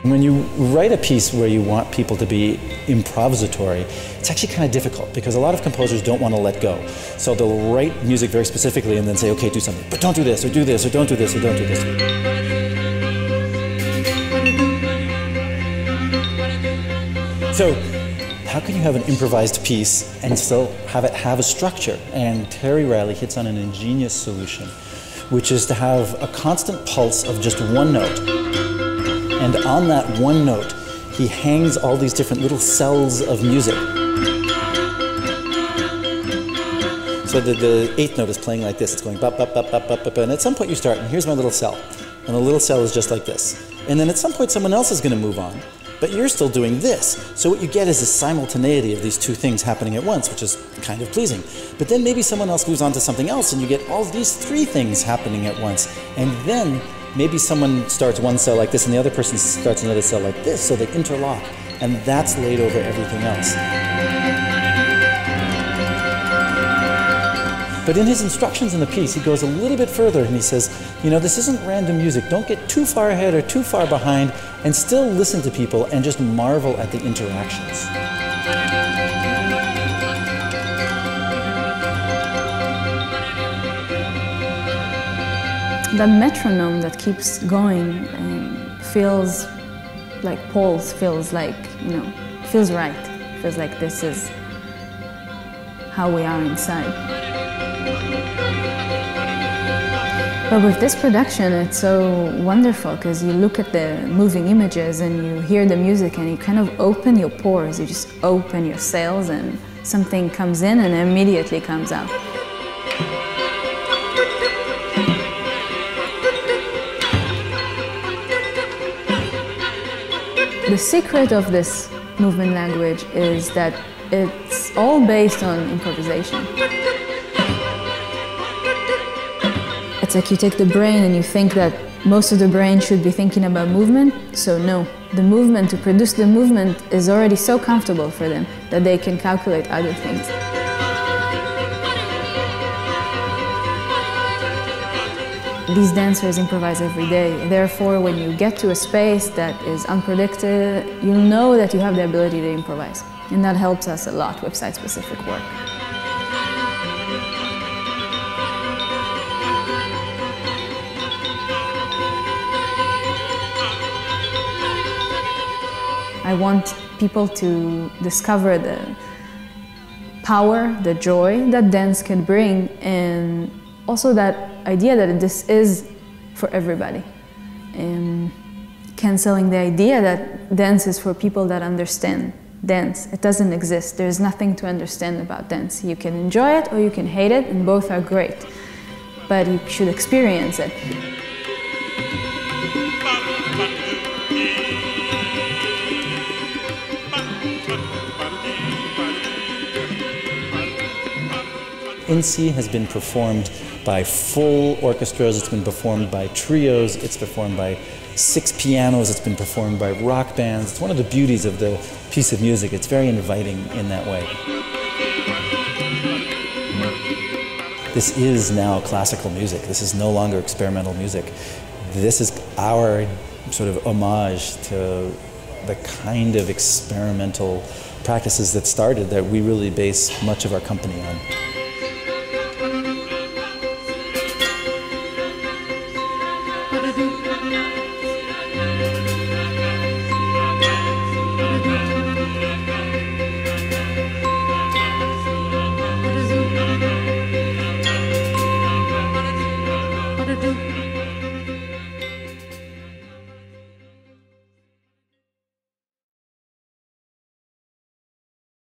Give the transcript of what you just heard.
When you write a piece where you want people to be improvisatory, it's actually kind of difficult because a lot of composers don't want to let go. So they'll write music very specifically and then say, okay, do something, but don't do this, or do this, or don't do this, or don't do this. So how can you have an improvised piece and still have it have a structure? And Terry Riley hits on an ingenious solution, which is to have a constant pulse of just one note. And on that one note, he hangs all these different little cells of music. So the eighth note is playing like this. It's going bop, bop, bop, bop, bop, bop, and at some point you start, and here's my little cell. And the little cell is just like this. And then at some point someone else is going to move on, but you're still doing this. So what you get is a simultaneity of these two things happening at once, which is kind of pleasing. But then maybe someone else moves on to something else, and you get all these three things happening at once. And then maybe someone starts one cell like this and the other person starts another cell like this, so they interlock, and that's laid over everything else. But in his instructions in the piece, he goes a little bit further and he says, you know, this isn't random music. Don't get too far ahead or too far behind, and still listen to people and just marvel at the interactions. The metronome that keeps going feels like pulse, feels like, you know, feels right. Feels like this is how we are inside. But with this production, it's so wonderful because you look at the moving images and you hear the music and you kind of open your pores. You just open your sails and something comes in and immediately comes out. The secret of this movement language is that it's all based on improvisation. It's like you take the brain and you think that most of the brain should be thinking about movement, so no. The movement, to produce the movement, is already so comfortable for them that they can calculate other things. These dancers improvise every day. Therefore, when you get to a space that is unpredicted, you'll know that you have the ability to improvise. And that helps us a lot with site-specific work. I want people to discover the power, the joy that dance can bring, and also that idea that this is for everybody. And canceling the idea that dance is for people that understand dance. It doesn't exist. There's nothing to understand about dance. You can enjoy it or you can hate it, and both are great. But you should experience it. INSEE has been performed by full orchestras, it's been performed by trios, it's performed by 6 pianos, it's been performed by rock bands. It's one of the beauties of the piece of music. It's very inviting in that way. This is now classical music. This is no longer experimental music. This is our sort of homage to the kind of experimental practices that started, that we really base much of our company on.